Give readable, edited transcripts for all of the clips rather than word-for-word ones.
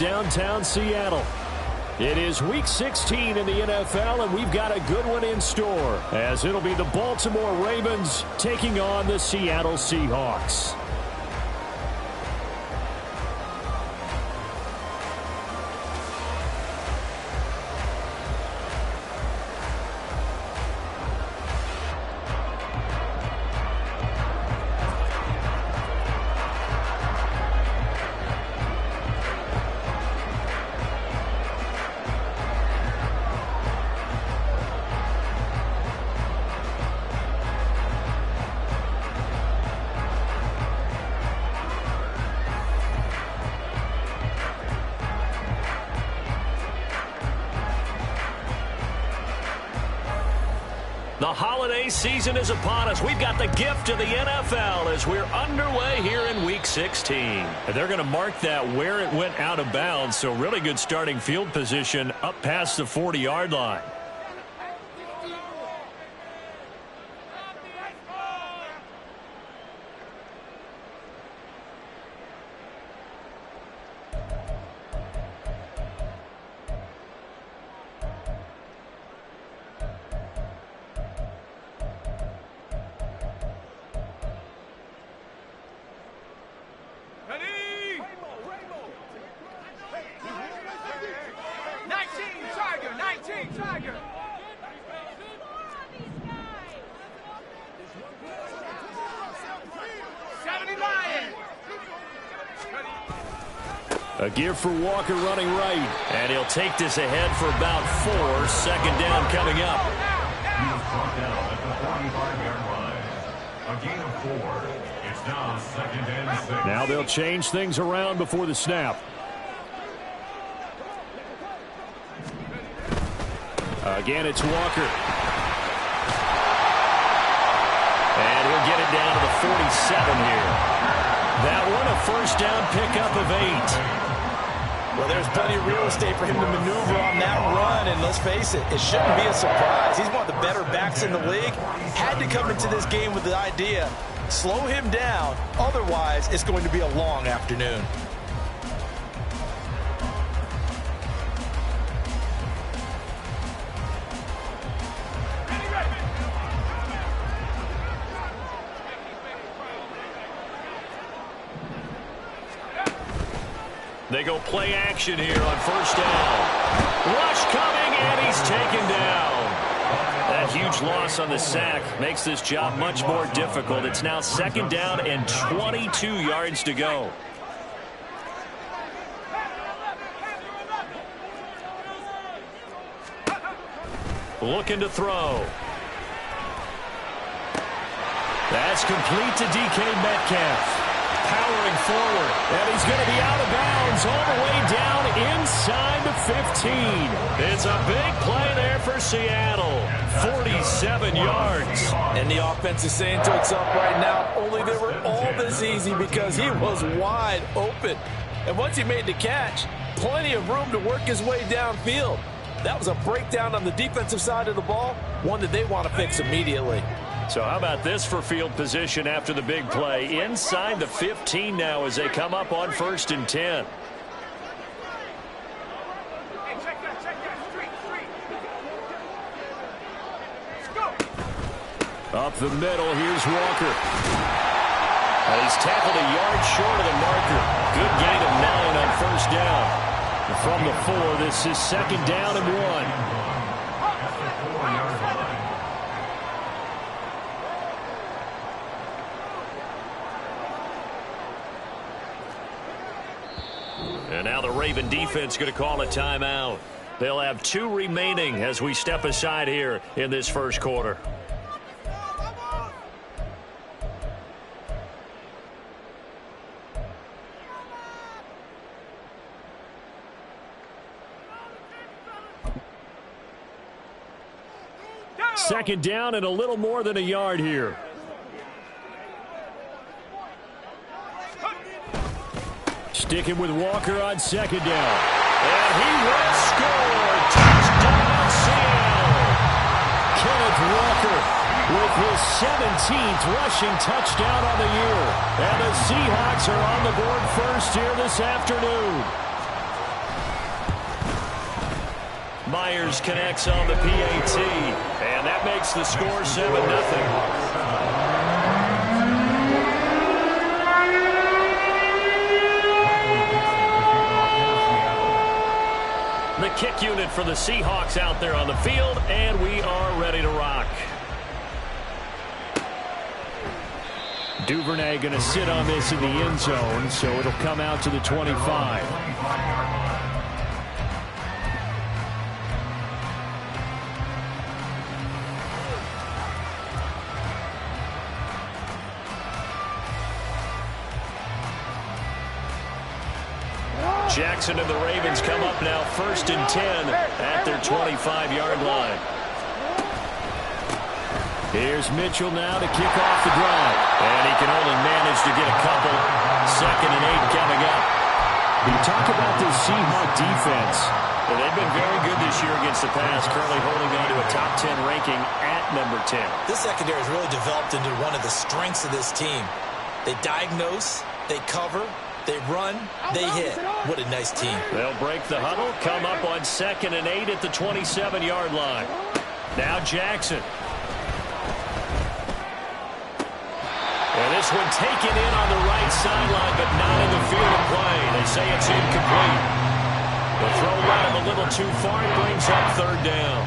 Downtown Seattle. It is Week 16 in the NFL, and we've got a good one in store, as it'll be the Baltimore Ravens taking on the Seattle Seahawks. The holiday season is upon us. We've got the gift of the NFL as we're underway here in Week 16. And they're going to mark that where it went out of bounds, so really good starting field position up past the 40-yard line. A give for Walker running right, and he'll take this ahead for about 4. Second down coming up. He was brought down at the 45-yard line. A gain of 4. It's now second and 6. Now they'll change things around before the snap. Again, it's Walker. And he'll get it down to the 47 here. That one a first down pickup of 8. Well, there's plenty of real estate for him to maneuver on that run, and let's face it, it shouldn't be a surprise. He's one of the better backs in the league. Had to come into this game with the idea, slow him down, otherwise it's going to be a long afternoon. They go play action here on first down. Rush coming, and he's taken down. That huge loss on the sack makes this job much more difficult. It's now second down and 22 yards to go. Looking to throw. That's complete to DK Metcalf. Powering forward, and he's going to be out of bounds all the way down inside the 15. It's a big play there for Seattle. 47 yards. And the offense is saying to itself right now, only they were all this easy because he was wide open. And once he made the catch, plenty of room to work his way downfield. That was a breakdown on the defensive side of the ball, one that they want to fix immediately. So how about this for field position after the big play? Inside the 15 now as they come up on first and 10. Up the middle, here's Walker. And he's tackled a yard short of the marker. Good gain of 9 on first down. From the 4, this is second down and 1. And now the Raven defense going to call a timeout. They'll have 2 remaining as we step aside here in this first quarter. Second down and a little more than a yard here. Sticking with Walker on second down. And he will score. Touchdown, Seattle. Kenneth Walker with his 17th rushing touchdown on the year. And the Seahawks are on the board first here this afternoon. Myers connects on the PAT, and that makes the score 7-0. The kick unit for the Seahawks out there on the field, and we are ready to rock. Duvernay going to sit on this in the end zone, so it'll come out to the 25. Jackson and the Ravens come up now 1st and 10 at their 25-yard line. Here's Mitchell now to kick off the drive. And he can only manage to get a couple. 2nd and 8 coming up. You talk about this Seahawk defense. Well, they've been very good this year against the pass, currently holding on to a top 10 ranking at number 10. This secondary has really developed into one of the strengths of this team. They diagnose, they cover, they run, they hit. What a nice team. They'll break the huddle, come up on 2nd and 8 at the 27-yard line. Now Jackson. And this one taken in on the right sideline, but not in the field of play. They say it's incomplete. The throw led him a little too far. It brings up 3rd down.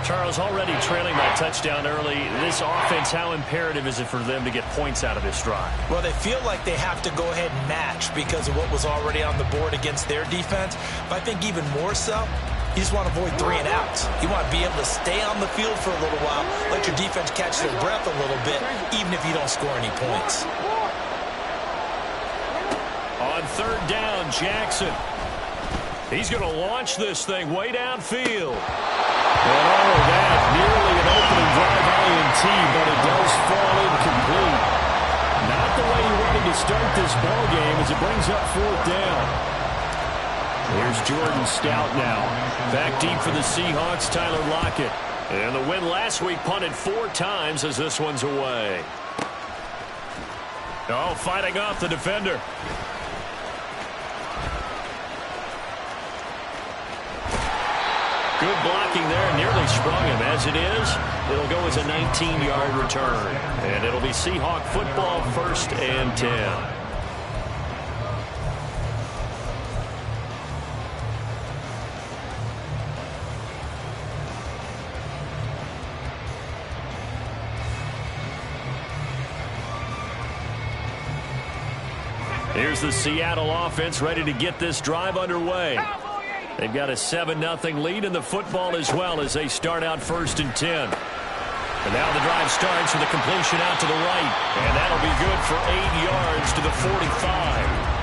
Charles, already trailing that touchdown early. This offense, how imperative is it for them to get points out of this drive? Well, they feel like they have to go ahead and match because of what was already on the board against their defense. But I think even more so, you just want to avoid 3 and outs. You want to be able to stay on the field for a little while, let your defense catch their breath a little bit, even if you don't score any points. On 3rd down, Jackson. He's going to launch this thing way downfield. And all of that, nearly an opening drive INT, but it does fall incomplete. Not the way he wanted to start this ball game as it brings up 4th down. Here's Jordan Stout now. Back deep for the Seahawks, Tyler Lockett. And the win last week punted 4 times as this one's away. Oh, fighting off the defender. Good blocking there, nearly sprung him. As it is, it'll go as a 19-yard return. And it'll be Seahawk football, 1st and 10. Here's the Seattle offense ready to get this drive underway. They've got a 7-0 lead in the football as well as they start out 1st and 10. And now the drive starts with a completion out to the right. And that'll be good for 8 yards to the 45.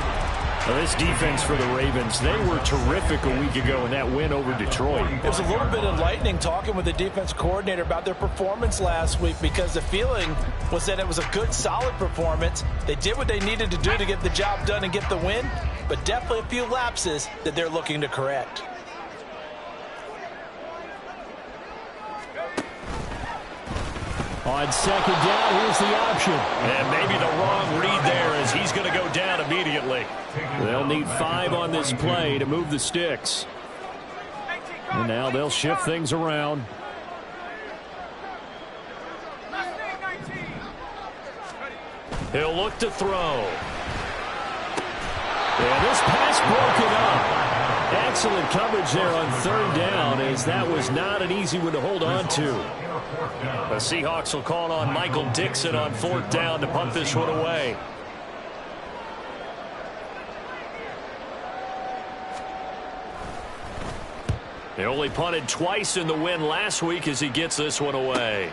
Well, this defense for the Ravens, they were terrific a week ago in that win over Detroit. It was a little bit enlightening talking with the defense coordinator about their performance last week because the feeling was that it was a good, solid performance. They did what they needed to do to get the job done and get the win, but definitely a few lapses that they're looking to correct. On 2nd down, here's the option. And maybe the wrong read there as he's going to go down immediately. They'll need 5 on this play to move the sticks. And now they'll shift things around. He'll look to throw. And this pass broken up. Excellent coverage there on 3rd down as that was not an easy one to hold on to. The Seahawks will call on Michael Dixon on 4th down to punt this one away. He only punted twice in the win last week as he gets this one away.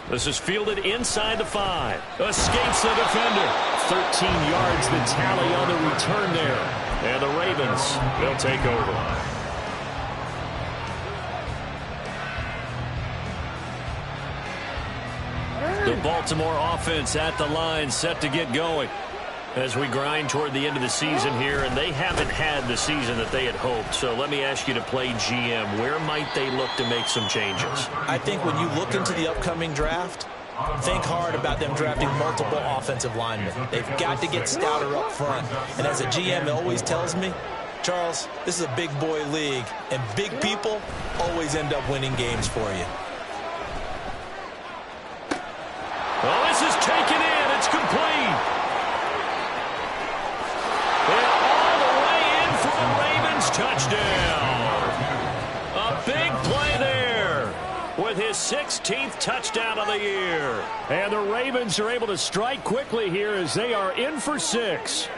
This is fielded inside the 5. Escapes the defender. 13 yards the tally on the return there. And the Ravens, they'll take over. The Baltimore offense at the line, set to get going as we grind toward the end of the season here, and they haven't had the season that they had hoped. So let me ask you to play GM. Where might they look to make some changes? I think when you look into the upcoming draft, think hard about them drafting multiple offensive linemen. They've got to get stouter up front. And as a GM always tells me, Charles, this is a big boy league, and big people always end up winning games for you. Well, this is taken in. It's complete. And all the way in for the Ravens touchdown. A big play there with his 16th touchdown of the year. And the Ravens are able to strike quickly here as they are in for 6.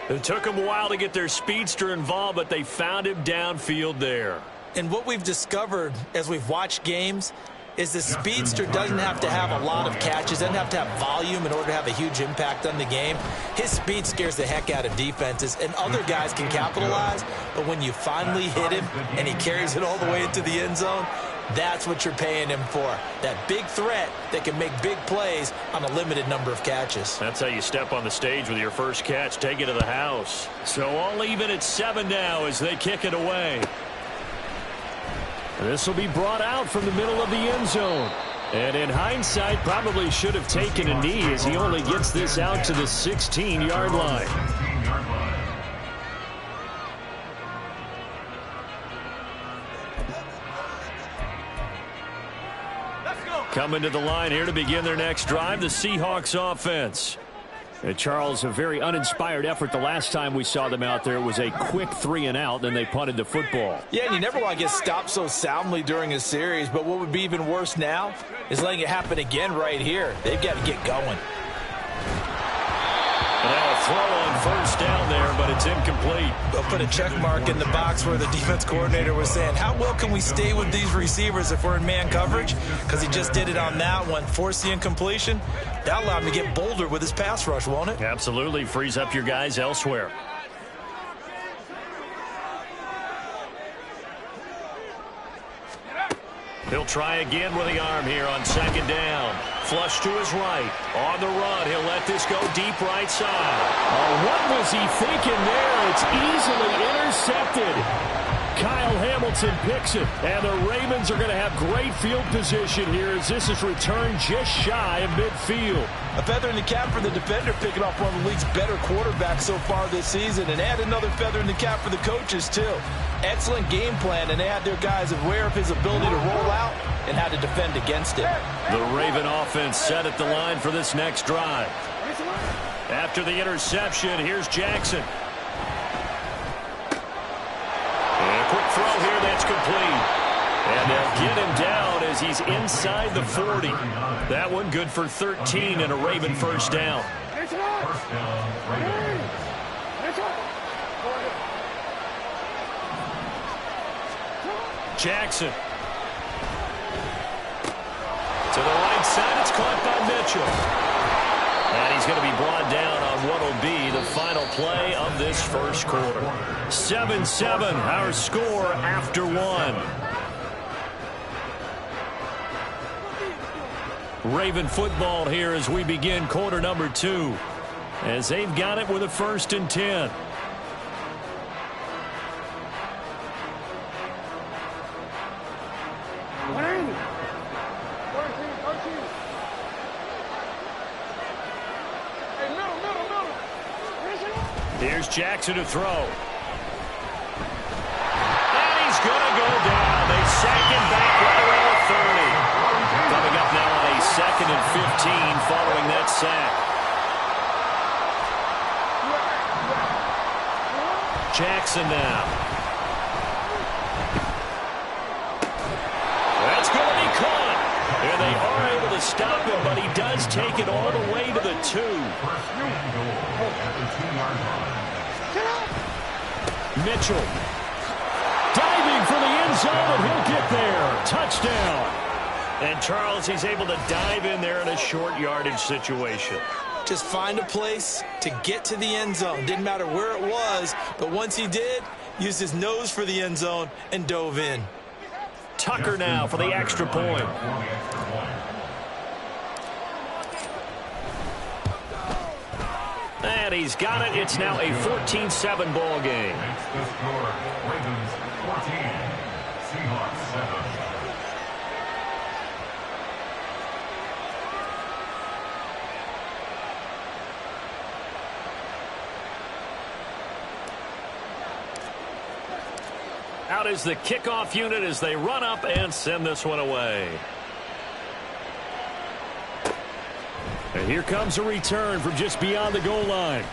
It took them a while to get their speedster involved, but they found him downfield there. And what we've discovered as we've watched games is the speedster doesn't have to have a lot of catches, doesn't have to have volume in order to have a huge impact on the game. His speed scares the heck out of defenses, and other guys can capitalize, but when you finally hit him and he carries it all the way into the end zone, that's what you're paying him for. That big threat that can make big plays on a limited number of catches. That's how you step on the stage with your first catch, take it to the house. So all even at 7 now as they kick it away. This will be brought out from the middle of the end zone. And in hindsight, probably should have taken a knee as he only gets this out to the 16-yard line. Coming to the line here to begin their next drive, the Seahawks offense. And Charles, a very uninspired effort the last time we saw them out there. It was a quick 3-and-out, then they punted the football. Yeah, and you never want to get stopped so soundly during a series, but what would be even worse now is letting it happen again right here. They've got to get going. Now a throw on first down there, but it's incomplete. They'll put a check mark in the box where the defense coordinator was saying, how well can we stay with these receivers if we're in man coverage? Because he just did it on that one, forced the incompletion. That allowed him to get bolder with his pass rush, won't it? Absolutely. Frees up your guys elsewhere. He'll try again with the arm here on 2nd down. Flush to his right. On the run, he'll let this go deep right side. Oh, what was he thinking there? It's easily intercepted. Kyle Hamilton picks it, and the Ravens are going to have great field position here as this is returned just shy of midfield. A feather in the cap for the defender, picking off one of the league's better quarterbacks so far this season, and add another feather in the cap for the coaches, too. Excellent game plan, and they had their guys aware of his ability to roll out and how to defend against it. The Raven offense set at the line for this next drive. After the interception, here's Jackson. And a quick throw here that's complete. And they'll get him down as he's inside the 40. That one good for 13 and a Raven first down. Jackson. To the right side, it's caught by Mitchell. And he's going to be brought down on what will be the final play of this first quarter. 7-7, our score after 1. Raven football here as we begin quarter number 2. As they've got it with a 1st and 10. Here's Jackson to throw. And he's going to go down. They sack him back right around 30. Coming up now on a 2nd and 15 following that sack. Jackson now. That's going to be caught. And they are able to stop him, but he does take it all the way to the 2. Mitchell diving for the end zone, and he'll get there. Touchdown. And Charles, he's able to dive in there in a short yardage situation. Just find a place to get to the end zone. Didn't matter where it was, but once he did, used his nose for the end zone and dove in. Tucker now for the extra point. And he's got it. It's now a 14-7 ball game. Makes the score Ravens 14, Seahawks 7. Out is the kickoff unit as they run up and send this one away. And here comes a return from just beyond the goal line.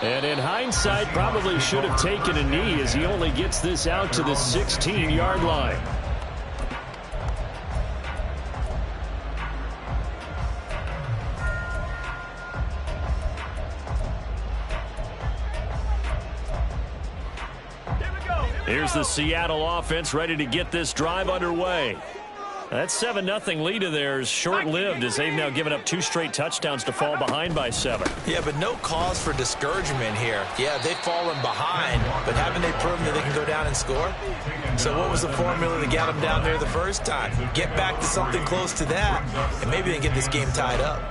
And in hindsight, probably should have taken a knee as he only gets this out to the 16-yard line. Here's the Seattle offense ready to get this drive underway. That 7-0 lead of theirs short-lived as they've now given up 2 straight touchdowns to fall behind by 7. Yeah, but no cause for discouragement here. Yeah, they've fallen behind, but haven't they proven that they can go down and score? So what was the formula that got them down there the first time? Get back to something close to that, and maybe they get this game tied up.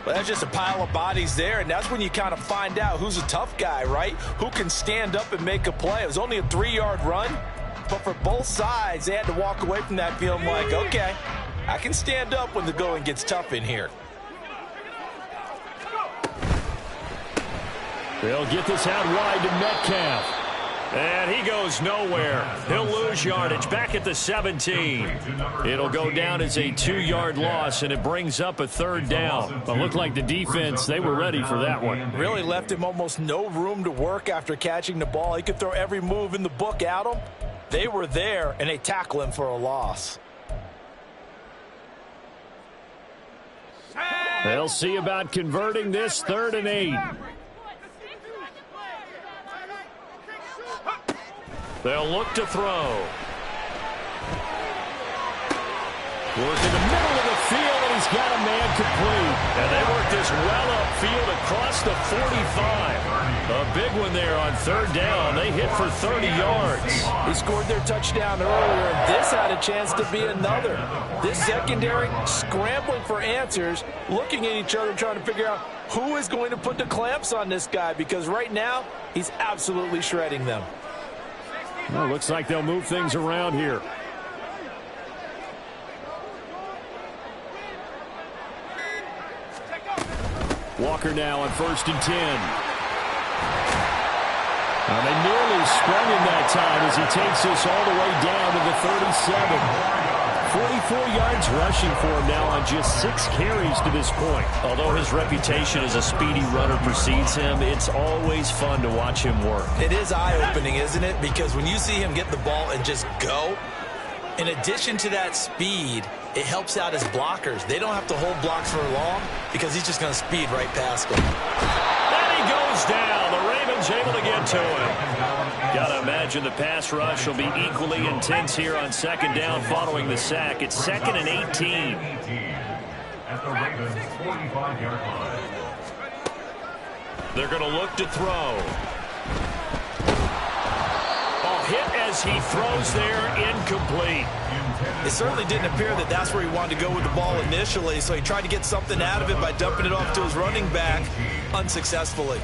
Well, that's just a pile of bodies there, and that's when you kind of find out who's a tough guy, right? Who can stand up and make a play. It was only a 3-yard run, but for both sides, they had to walk away from that feeling like, okay, I can stand up when the going gets tough in here. They'll get this out wide to Metcalf. And he goes nowhere. He'll lose yardage back at the 17. It'll go down as a 2-yard loss, and it brings up a 3rd down. But looked like the defense, they were ready for that one. Really left him almost no room to work after catching the ball. He could throw every move in the book at him. They were there, and they tackle him for a loss. They'll see about converting this 3rd and 8. They'll look to throw. Work in the middle of the field, and he's got a man complete. And they work this well upfield across the 45. A big one there on 3rd down. They hit for 30 yards. They scored their touchdown earlier, and this had a chance to be another. This secondary scrambling for answers, looking at each other, trying to figure out who is going to put the clamps on this guy, because right now he's absolutely shredding them. Well, looks like they'll move things around here. Walker now on 1st and 10. Well, they nearly sprung him that time as he takes us all the way down to the 37. 44 yards rushing for him now on just 6 carries to this point. Although his reputation as a speedy runner precedes him, it's always fun to watch him work. It is eye-opening, isn't it? Because when you see him get the ball and just go, in addition to that speed, it helps out his blockers. They don't have to hold blocks for long because he's just going to speed right past them. And he goes down. The Ravens able to get to him. Got to imagine the pass rush will be equally intense here on 2nd down following the sack. It's 2nd and 18. At the Ravens' 45-yard line. They're going to look to throw. Hit as he throws there, incomplete. It certainly didn't appear that that's where he wanted to go with the ball initially, so he tried to get something out of it by dumping it off to his running back unsuccessfully.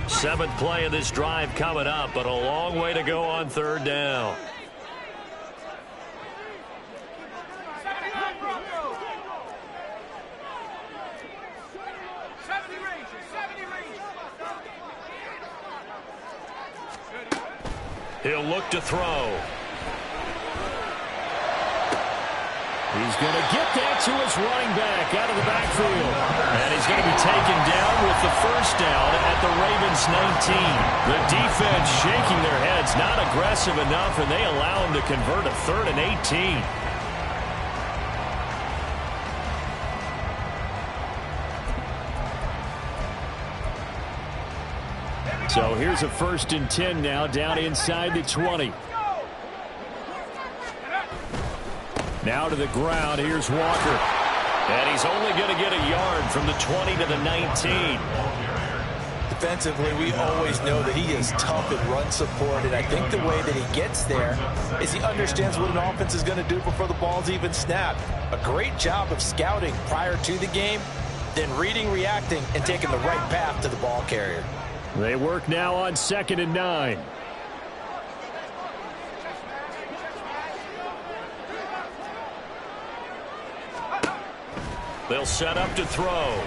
Seventh play of this drive coming up, but a long way to go on 3rd down. He'll look to throw. He's going to get that to his running back out of the backfield. And he's going to be taken down with the 1st down at the Ravens 19. The defense shaking their heads, not aggressive enough, and they allow him to convert a 3rd and 18. So here's a 1st and 10 now down inside the 20. Now to the ground. Here's Walker. And he's only going to get a yard from the 20 to the 19. Defensively, we always know that he is tough at run support, and I think the way that he gets there is he understands what an offense is going to do before the ball's even snapped. A great job of scouting prior to the game, then reading, reacting, and taking the right path to the ball carrier. They work now on 2nd and 9. They'll set up to throw.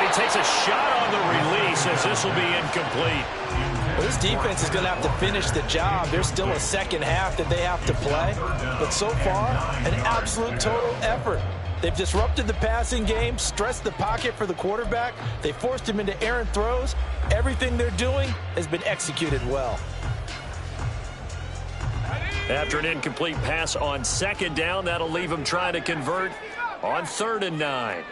he takes a shot on the release as this will be incomplete. Well, this defense is going to have to finish the job. There's still a second half that they have to play. But so far, an absolute total effort. They've disrupted the passing game, stressed the pocket for the quarterback. They forced him into errant throws. Everything they're doing has been executed well. After an incomplete pass on second down, that'll leave him trying to convert on 3rd and 9.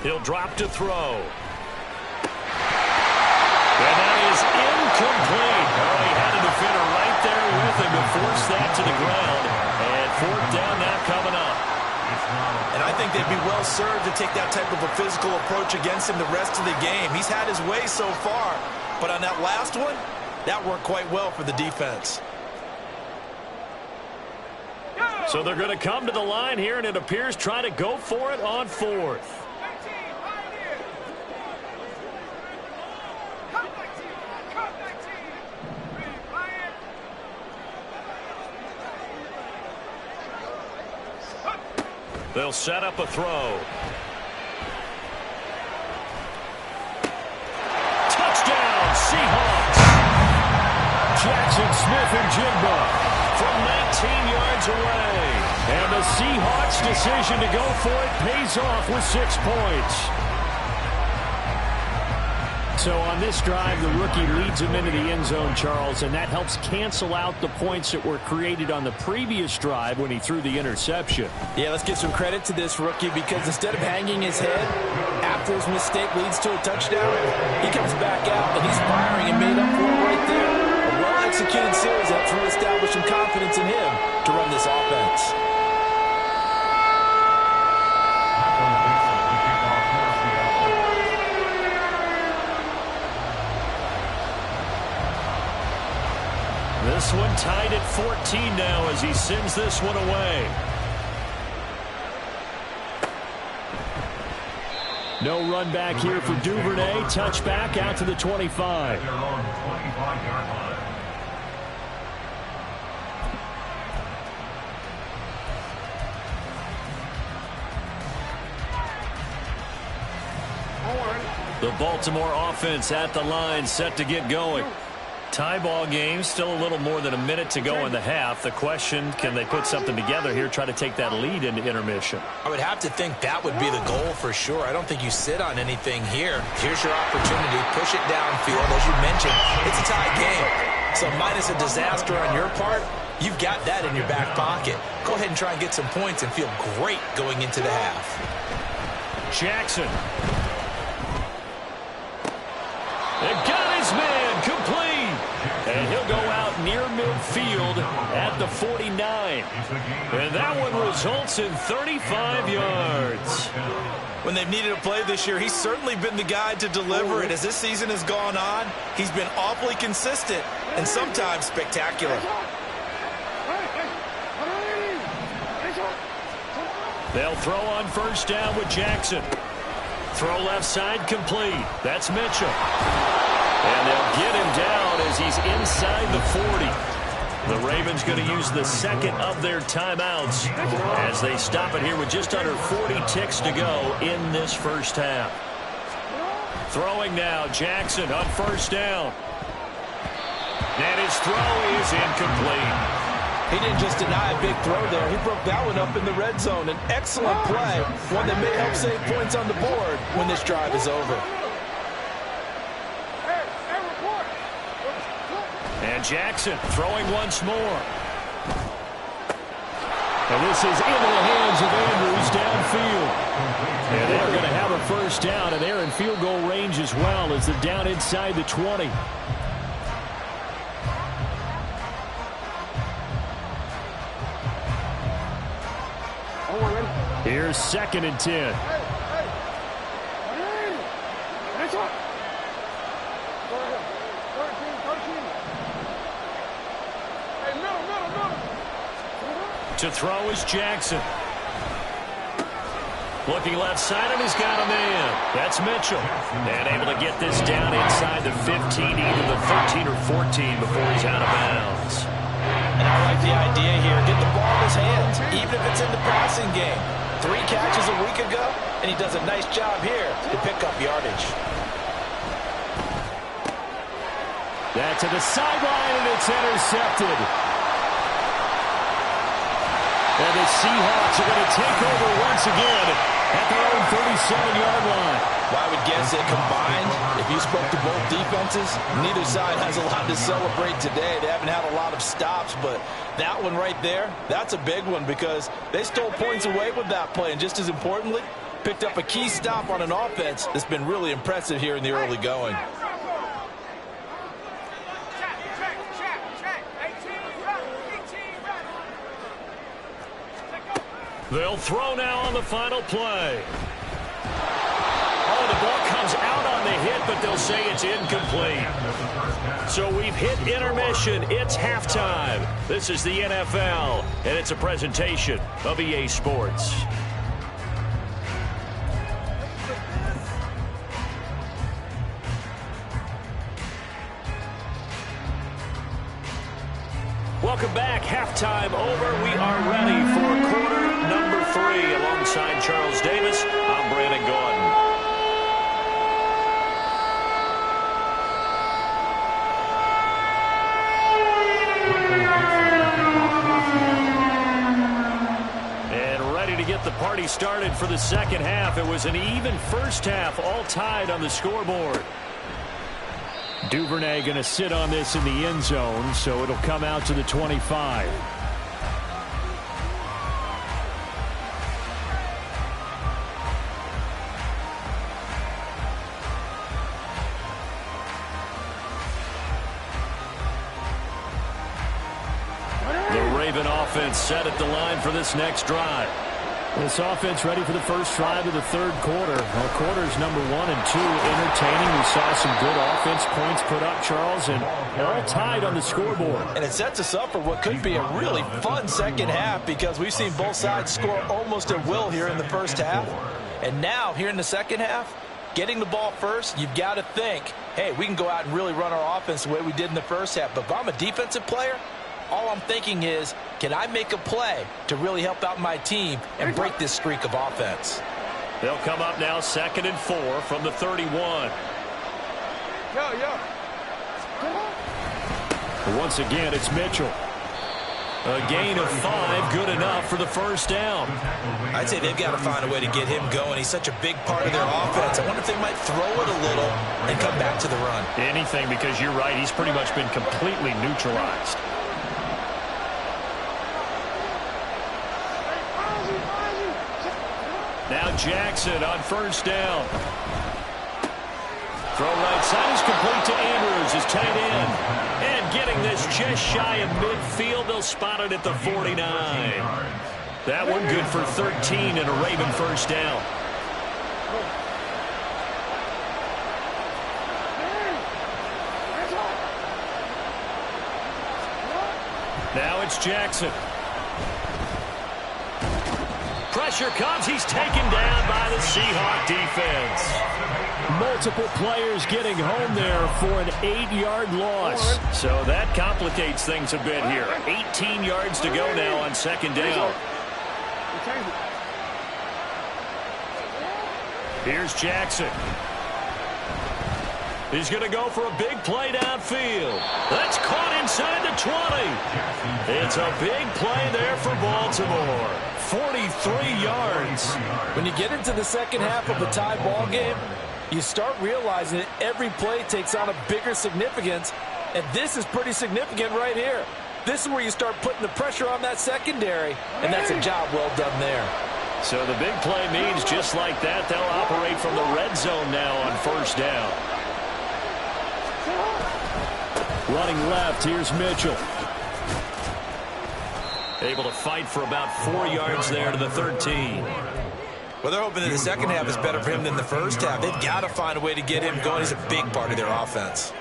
He'll drop to throw. And that is incomplete. Oh, he had a defender right there with him to force that to the ground. And 4th down now coming up. And I think they'd be well served to take that type of a physical approach against him the rest of the game. He's had his way so far. But on that last one, that worked quite well for the defense. So they're going to come to the line here, and it appears trying to go for it on 4th. They'll set up a throw. Touchdown, Seahawks. Jackson Smith and Jigba from 19 yards away. And the Seahawks' decision to go for it pays off with 6 points. So on this drive, the rookie leads him into the end zone, Charles, and that helps cancel out the points that were created on the previous drive when he threw the interception. Yeah, let's give some credit to this rookie because instead of hanging his head after his mistake leads to a touchdown, he comes back out and he's firing and made up for it right there. A well-executed series helps reestablish some confidence in him to run this offense. This one tied at 14 now as he sends this one away. No run back here for Duvernay. Touchback out to the 25. The Baltimore offense at the line, set to get going. Tie ball game, still a little more than a minute to go in the half. The question, can they put something together here, try to take that lead into intermission? I would have to think that would be the goal for sure. I don't think you sit on anything here. Here's your opportunity. Push it downfield. As you mentioned, it's a tie game. So minus a disaster on your part, you've got that in your back pocket. Go ahead and try and get some points and feel great going into the half. Jackson. They got his man complete. And he'll go out near midfield at the 49. And that one results in 35 yards. When they've needed a play this year, he's certainly been the guy to deliver it. As this season has gone on, he's been awfully consistent and sometimes spectacular. They'll throw on first down with Jackson. Throw left side complete. That's Mitchell. And they'll get him down as he's inside the 40. The Ravens going to use the second of their timeouts as they stop it here with just under 40 ticks to go in this first half. Throwing now, Jackson on first down. And his throw is incomplete. He didn't just deny a big throw there. He broke that one up in the red zone. An excellent play, one that may help save points on the board when this drive is over. And Jackson throwing once more. And this is into the hands of Andrews downfield. And they're going to have a first down, and they're in field goal range as well as they're down inside the 20. Here's 2nd and 10. To throw is Jackson. Looking left side, and he's got a man. That's Mitchell. And able to get this down inside the 15, either the 13 or 14 before he's out of bounds. And I like the idea here. Get the ball in his hands, even if it's in the passing game. 3 catches a week ago, and he does a nice job here to pick up yardage. That's to the sideline, and it's intercepted. And the Seahawks are going to take over once again at their own 37-yard line. Well, I would guess that combined, if you spoke to both defenses, neither side has a lot to celebrate today. They haven't had a lot of stops, but that one right there, that's a big one because they stole points away with that play. And just as importantly, picked up a key stop on an offense that's been really impressive here in the early going. They'll throw now on the final play. Oh, the ball comes out on the hit, but they'll say it's incomplete. So we've hit intermission. It's halftime. This is the NFL, and it's a presentation of EA Sports. Welcome back. Halftime over. We are ready for quarter number 3. Alongside Charles Davis, I'm Brandon Gordon. And ready to get the party started for the second half. It was an even first half, all tied on the scoreboard. Duvernay going to sit on this in the end zone, so it'll come out to the 25. The Raven offense set at the line for this next drive. This offense ready for the first drive of the third quarter. Well, quarters number 1 and 2 entertaining. We saw some good offense points put up, Charles, and all tied on the scoreboard. And it sets us up for what could be a really fun second half because we've seen both sides score almost at will here in the first half. And now, here in the second half, getting the ball first, you've got to think, hey, we can go out and really run our offense the way we did in the first half. But if I'm a defensive player, all I'm thinking is, can I make a play to really help out my team and break this streak of offense? They'll come up now 2nd and 4 from the 31. Once again, it's Mitchell. A gain of 5, good enough for the first down. I'd say they've got to find a way to get him going. He's such a big part of their offense. I wonder if they might throw it a little and come back to the run. Anything, because you're right, he's pretty much been completely neutralized. Now Jackson on first down. Throw right side is complete to Andrews, his tight end. And getting this just shy of midfield, they'll spot it at the 49. That one good for 13 and a Raven first down. Now it's Jackson. Pressure comes. He's taken down by the Seahawk defense. Multiple players getting home there for an 8-yard loss. So that complicates things a bit here. 18 yards to go now on second down. Here's Jackson. He's going to go for a big play downfield. That's caught inside the 20. It's a big play there for Baltimore. 43 yards. When you get into the second half of a tie ball game, you start realizing that every play takes on a bigger significance, and this is pretty significant right here. This is where you start putting the pressure on that secondary, and that's a job well done there. So the big play means just like that, they'll operate from the red zone now on first down. Running left, here's Mitchell. Able to fight for about 4 yards there to the 13. Well, they're hoping that the second half is better for him than the first half. They've got to find a way to get him going. He's a big part of their offense.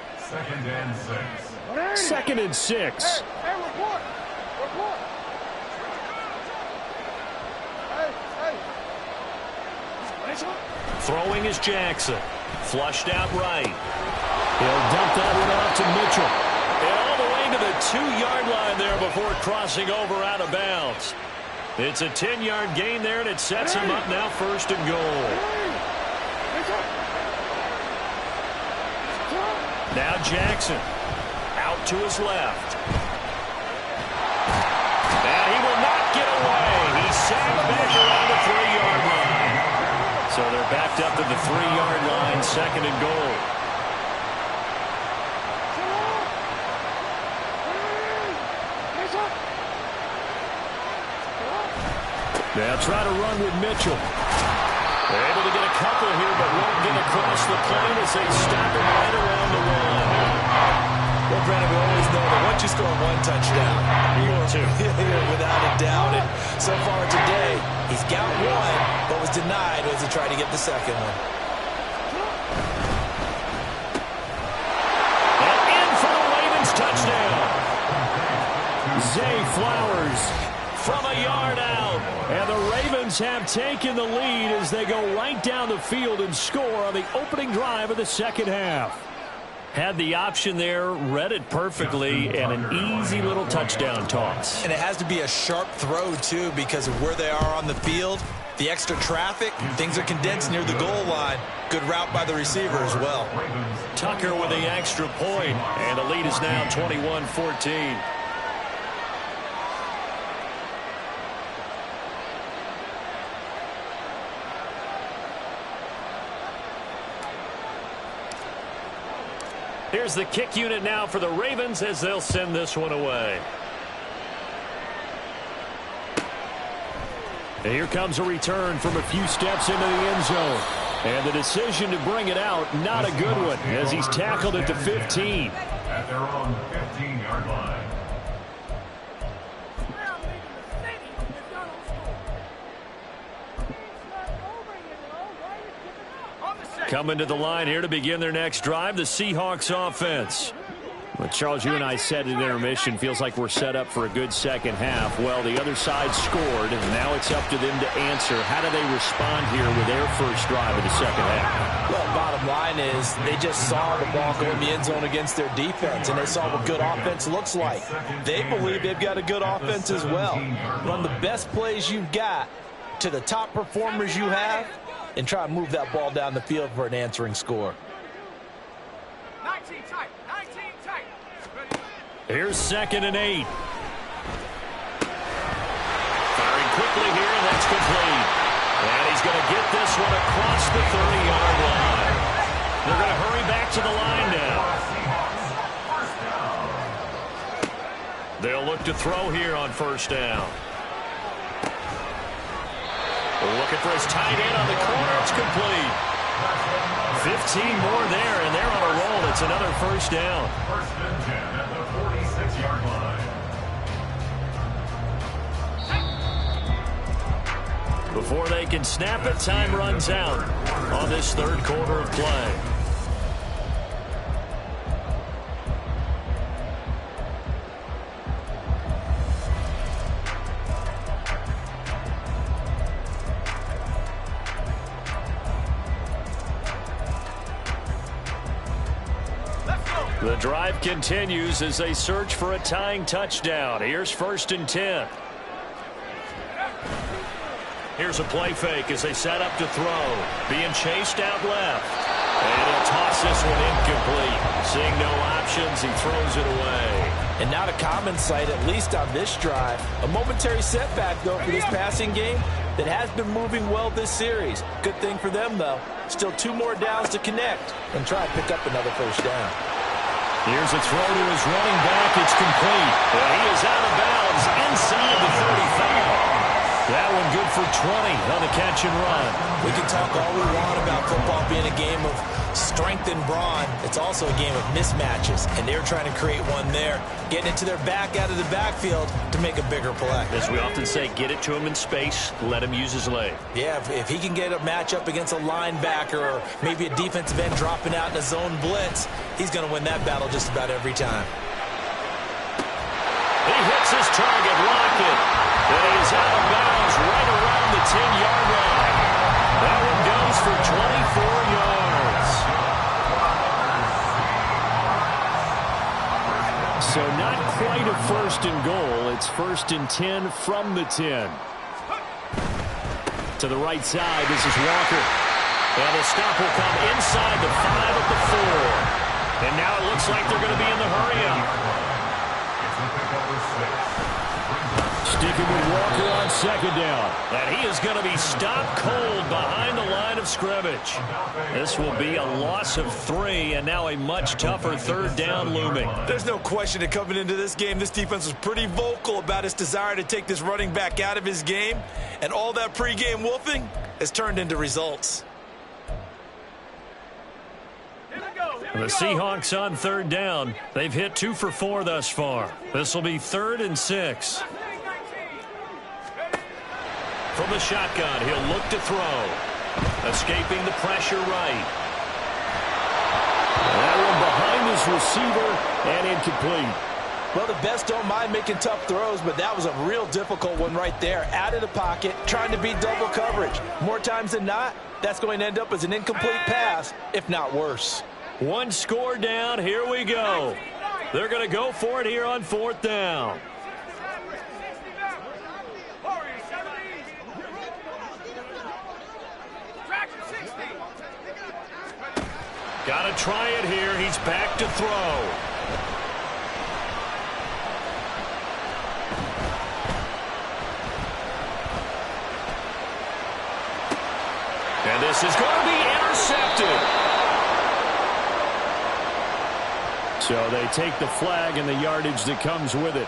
2nd and 6. Hey, report. Report. Hey. Throwing is Jackson. Flushed out right. He'll dump that one off to Mitchell. And all the way to the 2-yard line there before crossing over out of bounds. It's a 10-yard gain there, and it sets him up now 1st and goal. Now Jackson out to his left. And he will not get away. He's sacked back around the 3-yard line. So they're backed up to the 3-yard line, 2nd and goal. They'll try to run with Mitchell. They're able to get a couple here, but won't get across the plane as they stop him right around the 1. Well, Brandon, we always know that once you score 1 touchdown, you're without a doubt. And so far today, he's got 1, but was denied as he tried to get the 2nd one. And in for the Ravens touchdown. Zay Flowers from a yard out. And the Ravens have taken the lead as they go right down the field and score on the opening drive of the 2nd half. Had the option there, read it perfectly, and an easy little touchdown toss. And it has to be a sharp throw, too, because of where they are on the field. The extra traffic, things are condensed near the goal line. Good route by the receiver as well. Tucker with the extra point, and the lead is now 21-14. Here's the kick unit now for the Ravens as they'll send this one away. And here comes a return from a few steps into the end zone. And the decision to bring it out, not a good one, as he's tackled at the 15. At their own 15-yard line. Coming to the line here to begin their next drive, the Seahawks offense. Well, Charles, you and I said at intermission, feels like we're set up for a good 2nd half. Well, the other side scored, and now it's up to them to answer. How do they respond here with their first drive of the 2nd half? Well, bottom line is they just saw the ball go in the end zone against their defense, and they saw what good offense looks like. They believe they've got a good offense as well. Run the best plays you've got to the top performers you have, and try to move that ball down the field for an answering score. 19 tight. Here's 2nd and 8. Firing quickly here, and that's complete. And he's going to get this one across the 30-yard line. They're going to hurry back to the line now. They'll look to throw here on 1st down. Looking for his tight end on the corner. It's complete. 15 more there, and they're on a roll. It's another 1st down. 1st and 10 at the 46-yard line. Before they can snap it, time runs out on this 3rd quarter of play. The drive continues as they search for a tying touchdown. Here's 1st and 10. Here's a play fake as they set up to throw. Being chased out left. And he'll toss this one incomplete. Seeing no options, he throws it away. And not a common sight, at least on this drive. A momentary setback, though, for this passing game that has been moving well this series. Good thing for them, though. Still 2 more downs to connect and try to pick up another 1st down. Here's a throw to his running back. It's complete. And he is out of bounds inside the 35. That one good for 20 on the catch and run. We can talk all we want about football being a game of strength and brawn. It's also a game of mismatches, and they're trying to create one there, getting it to their back out of the backfield to make a bigger play. As we often say, get it to him in space, let him use his leg. Yeah, if he can get a matchup against a linebacker or maybe a defensive end dropping out in a zone blitz, he's going to win that battle just about every time. He hits his target, Lockett. And he's out of bounds right around the 10-yard line. That one goes first and goal. It's 1st and 10 from the 10. To the right side, this is Walker. And the stop will come inside the 5 at the 4. And now it looks like they're going to be in the hurry-up. Sticking with Walker on 2nd down. And he is going to be stopped cold behind the line of scrimmage. This will be a loss of 3, and now a much tougher 3rd down looming. There's no question that coming into this game, this defense was pretty vocal about its desire to take this running back out of his game. And all that pregame wolfing has turned into results. The Seahawks on 3rd down. They've hit 2 for 4 thus far. This will be 3rd and 6. From the shotgun, he'll look to throw. Escaping the pressure right. That one behind his receiver and incomplete. Well, the best don't mind making tough throws, but that was a real difficult one right there. Out of the pocket, trying to beat double coverage. More times than not, that's going to end up as an incomplete pass, if not worse. 1 score down. Here we go. They're going to go for it here on 4th down. Got to try it here. He's back to throw. And this is going to be intercepted. So they take the flag and the yardage that comes with it.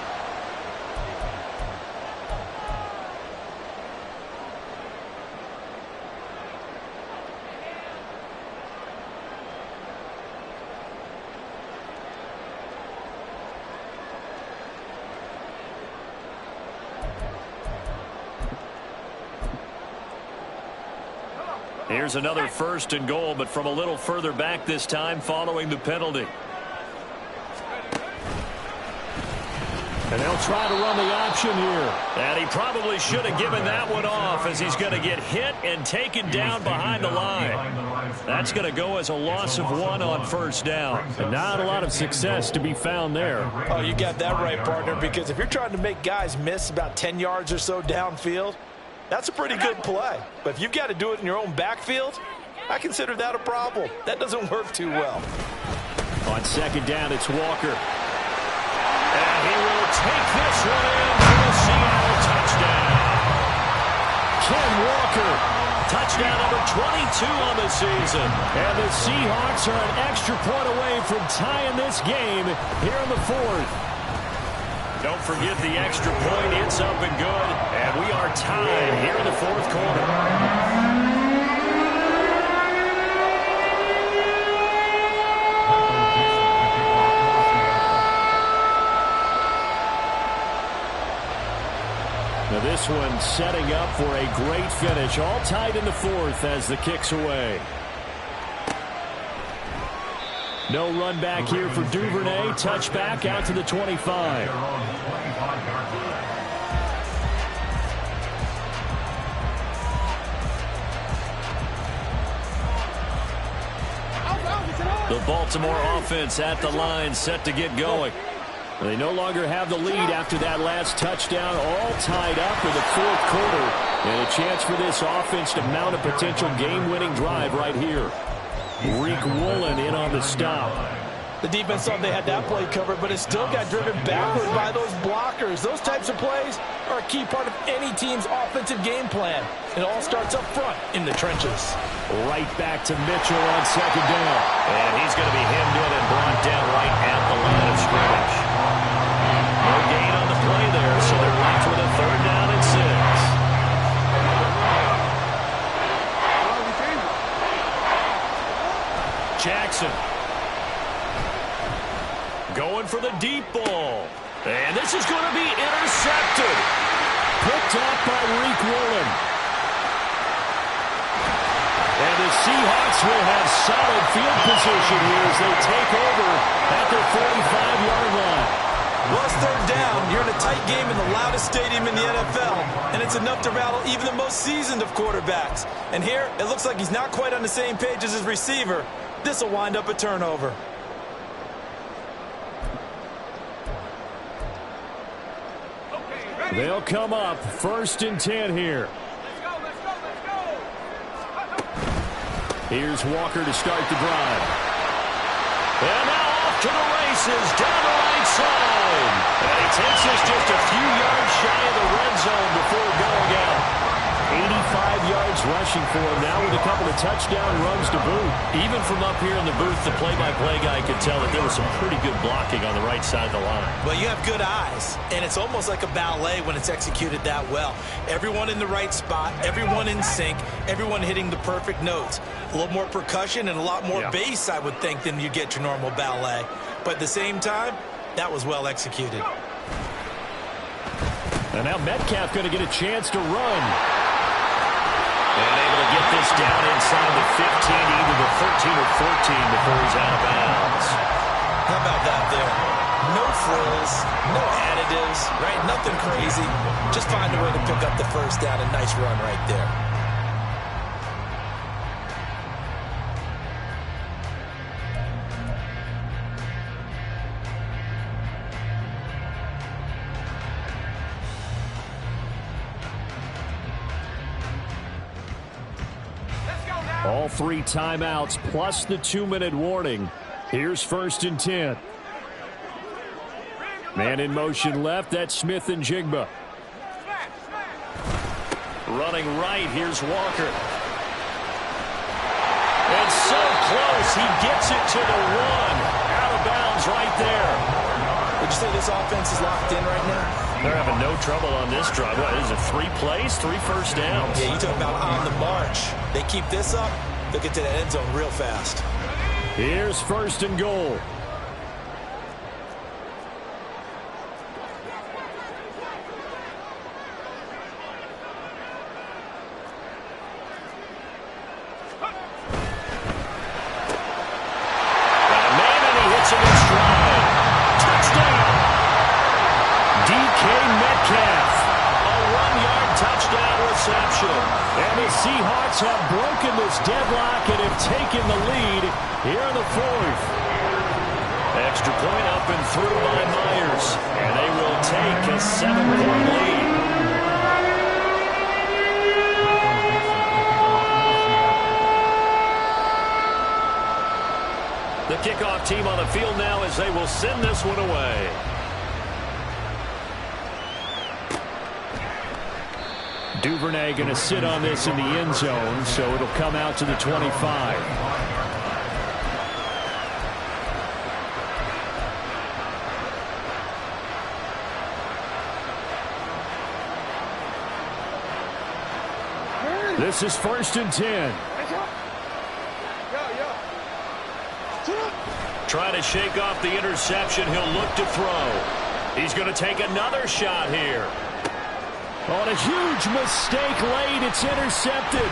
Here's another 1st and goal, but from a little further back this time following the penalty. And they'll try to run the option here. And he probably should have given that one off as he's going to get hit and taken down behind the line. That's going to go as a loss of 1 on 1st down. And not a lot of success to be found there. Oh, you got that right, partner, because if you're trying to make guys miss about 10 yards or so downfield, that's a pretty good play. But if you've got to do it in your own backfield, I consider that a problem. That doesn't work too well. On 2nd down, it's Walker. And he will take this one in for the Seattle touchdown. Ken Walker, touchdown number 22 on the season. And the Seahawks are an extra point away from tying this game here in the 4th. Don't forget the extra point. It's up and good. And we are tied here in the 4th quarter. Now this one setting up for a great finish. All tied in the 4th as the kick's away. No run back here for Duvernay. Touchback out to the 25. The Baltimore offense at the line, set to get going. They no longer have the lead after that last touchdown, all tied up in the 4th quarter. And a chance for this offense to mount a potential game-winning drive right here. Reek Woolen in on the stop. The defense thought they had that play covered, but it still got driven backward by those blockers. Those types of plays are a key part of any team's offensive game plan. It all starts up front in the trenches. Right back to Mitchell on 2nd down. And he's going to be hemmed in and brought down right at the line of scrimmage. No gain on the play there, so they're left with a 3rd down and 6. Jackson going for the deep ball. And this is going to be intercepted. Picked up by Reek Woolen. And the Seahawks will have solid field position here as they take over at their 45-yard line. Well, it's 3rd down. You're in a tight game in the loudest stadium in the NFL, and it's enough to rattle even the most seasoned of quarterbacks. And here, it looks like he's not quite on the same page as his receiver. This will wind up a turnover. They'll come up 1st and 10 here. Here's Walker to start the drive. And now off to the races down the right side. And he takes us just a few yards shy of the red zone before going out. 85 yards rushing for him now with a couple of touchdown runs to boot. Even from up here in the booth, the play-by-play guy could tell that there was some pretty good blocking on the right side of the line. Well, you have good eyes, and it's almost like a ballet when it's executed that well. Everyone in the right spot, everyone in sync, everyone hitting the perfect notes. A little more percussion and a lot more bass, I would think, than you get your normal ballet. But at the same time, that was well executed. And now Metcalf going to get a chance to run. And able to get this down inside the 15, either the 13 or 14 before he's out of bounds. How about that there? No frills, no additives, right? Nothing crazy. Just find a way to pick up the first down. A nice run right there. All 3 timeouts plus the 2-minute warning. Here's 1st and 10. Man in motion left. That's Smith and Jigba. Running right. Here's Walker. And so close. He gets it to the 1. Out of bounds right there. Would you say this offense is locked in right now? They're having no trouble on this drive. What is it, 3 plays, 3 first downs? Yeah, you talk about on the march. They keep this up, they'll get to the end zone real fast. Here's 1st and goal. Got a man and he hits him in stride. Touchdown! DK Metcalf, a 1-yard touchdown reception. And the Seahawks have broken this deadlock and have taken the lead here in the 4th. Extra point up and through by Myers. And they will take a 7-point lead. The kickoff team on the field now as they will send this one away. Duvernay going to sit on this in the end zone, so it'll come out to the 25. This is 1st and 10. Trying to shake off the interception. He'll look to throw. He's going to take another shot here. On a huge mistake late, it's intercepted.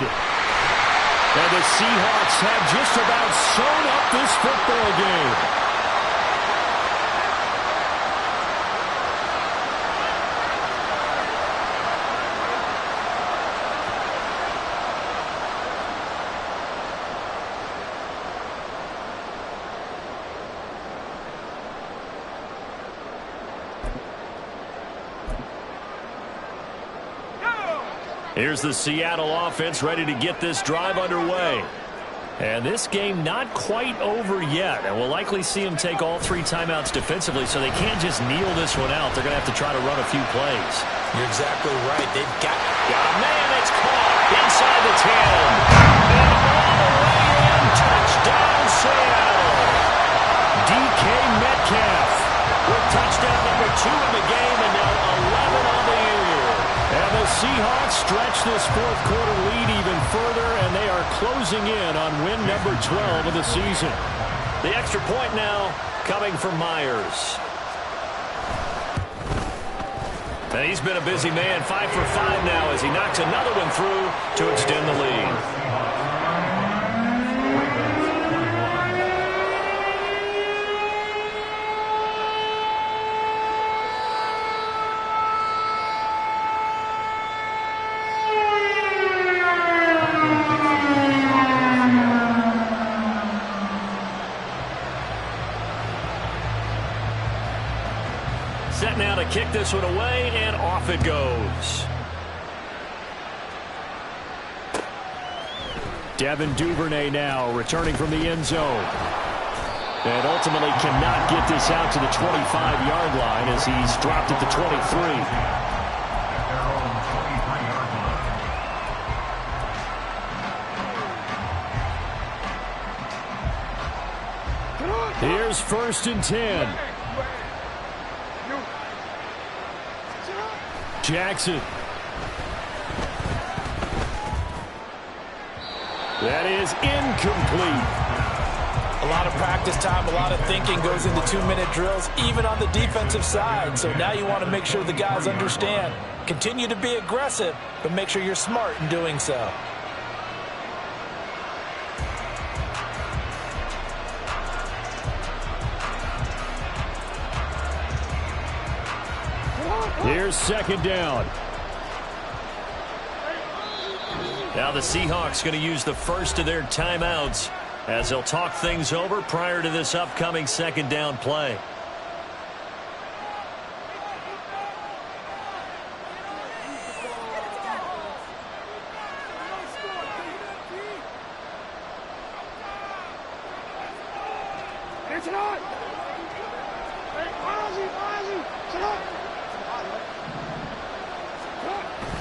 And the Seahawks have just about sewn up this football game. Here's the Seattle offense ready to get this drive underway. And this game not quite over yet. And we'll likely see them take all 3 timeouts defensively, so they can't just kneel this one out. They're going to have to try to run a few plays. You're exactly right. They've got a man. It's caught inside the 10. And all the way in. Touchdown, Seattle. DK Metcalf with touchdown number 2 in the game, and now 11 on the year. And the Seahawks stretch this 4th quarter lead even further, and they are closing in on win number 12 of the season. The extra point now coming from Myers. And he's been a busy man, 5 for 5 now as he knocks another one through to extend the lead. Set now to to kick this one away, and off it goes. Devin Duvernay now returning from the end zone. And ultimately cannot get this out to the 25-yard line as he's dropped at the 23. Here's 1st and 10. Jackson. That is incomplete. A lot of practice time, a lot of thinking goes into 2-minute drills, even on the defensive side. So now you want to make sure the guys understand. Continue to be aggressive, but make sure you're smart in doing so. Here's 2nd down. Now the Seahawks going to use the first of their timeouts as they'll talk things over prior to this upcoming 2nd down play.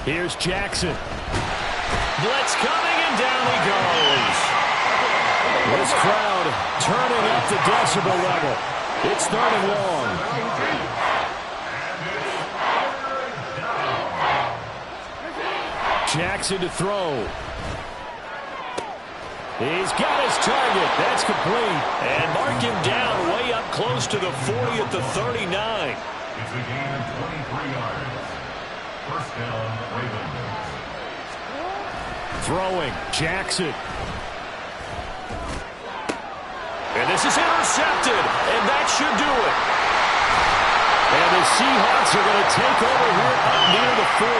Here's Jackson. Blitz coming, and down he goes. This crowd turning up the decibel level. It's 3rd and long. Jackson to throw. He's got his target. That's complete. And mark him down way up close to the 40 at the 39. It's a gain of 23 yards. 1st down, Ravens. Throwing, Jackson. And this is intercepted, and that should do it. And the Seahawks are going to take over here up near the 40.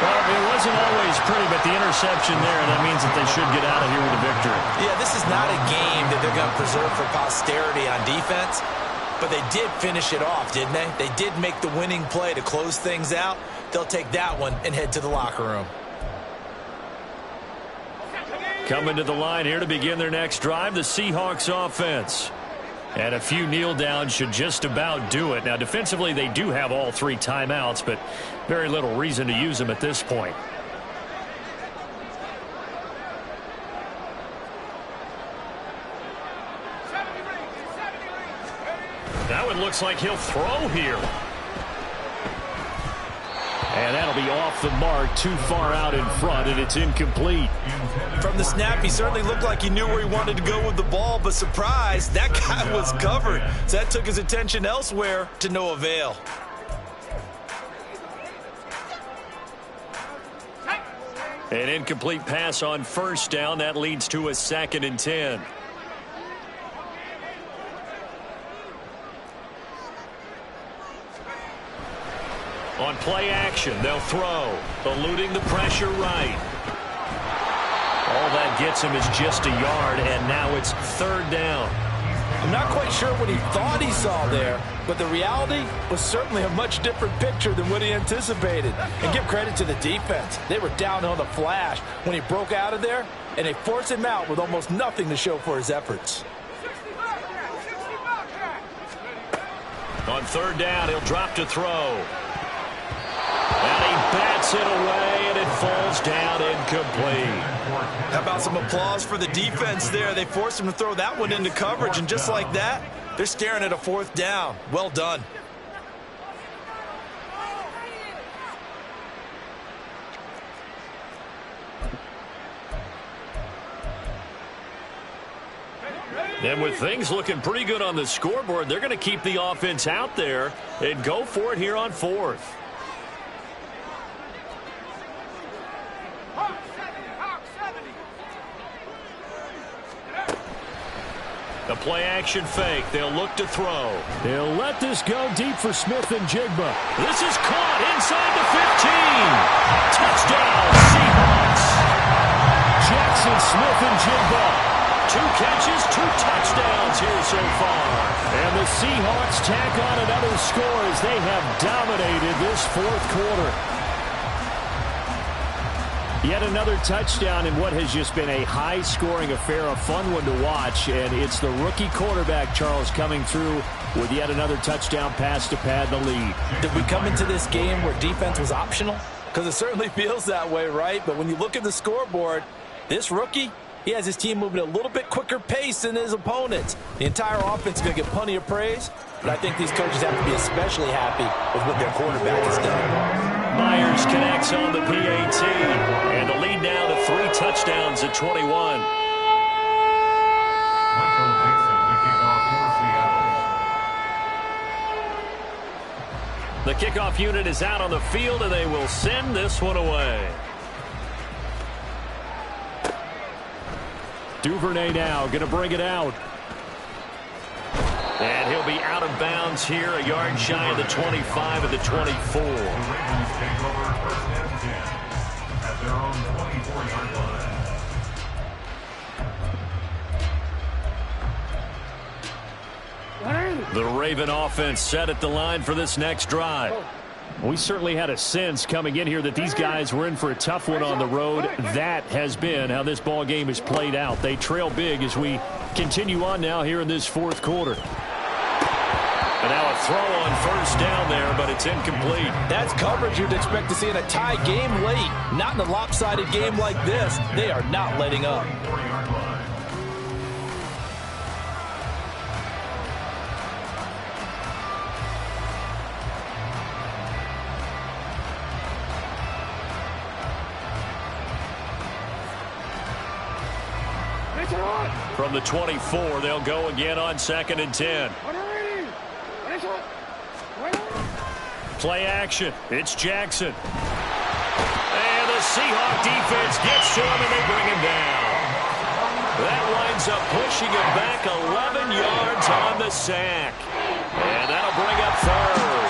Well, it wasn't always pretty, but the interception there, that means that they should get out of here with a victory. Yeah, this is not a game that they're going to preserve for posterity on defense, but they did finish it off, didn't they? They did make the winning play to close things out. They'll take that one and head to the locker room. Coming to the line here to begin their next drive, the Seahawks offense. And a few kneel downs should just about do it. Now, defensively, they do have all 3 timeouts, but very little reason to use them at this point. Now it looks like he'll throw here. And that'll be off the mark, too far out in front, and it's incomplete. From the snap, he certainly looked like he knew where he wanted to go with the ball, but surprise, that guy was covered. So that took his attention elsewhere to no avail. An incomplete pass on 1st down. That leads to a 2nd and 10. On play action, they'll throw, eluding the pressure right. All that gets him is just a yard, and now it's 3rd down. I'm not quite sure what he thought he saw there, but the reality was certainly a much different picture than what he anticipated. And give credit to the defense. They were down on the flash when he broke out of there, and they forced him out with almost nothing to show for his efforts. On 3rd down, he'll drop to throw. And he bats it away, and it falls down incomplete. How about some applause for the defense there? They forced him to throw that one into coverage, and just like that, they're staring at a 4th down. Well done. And with things looking pretty good on the scoreboard, they're going to keep the offense out there and go for it here on 4th. The play-action fake. They'll look to throw. They'll let this go deep for Smith and Jigba. This is caught inside the 15. Touchdown, Seahawks. Jackson, Smith, and Jigba 2 catches, 2 touchdowns here so far. And the Seahawks tack on another score as they have dominated this fourth quarter. Yet another touchdown in what has just been a high-scoring affair, a fun one to watch. And it's the rookie quarterback, Charles, coming through with yet another touchdown pass to pad the lead. Did we come into this game where defense was optional? Because it certainly feels that way, right? But when you look at the scoreboard, this rookie, he has his team moving at a little bit quicker pace than his opponents. The entire offense is going to get plenty of praise, but I think these coaches have to be especially happy with what their quarterback has done. Myers connects on the PAT, and the lead now to 3 touchdowns at 21. The kickoff unit is out on the field, and they will send this one away. Duvernay now going to bring it out. And he'll be out of bounds here, a yard shy of the 25 at the 24. The Ravens take over first and 10 at their own 24-yard line. The Raven offense set at the line for this next drive. We certainly had a sense coming in here that these guys were in for a tough one on the road. That has been how this ball game has played out. They trail big as we continue on now here in this fourth quarter. And now a throw on first down there, but it's incomplete. That's coverage you'd expect to see in a tie game late. Not in a lopsided game like this. They are not letting up. From the 24, they'll go again on 2nd and 10. Play action. It's Jackson. And the Seahawk defense gets to him, and they bring him down. That winds up pushing him back 11 yards on the sack. And that'll bring up 3rd.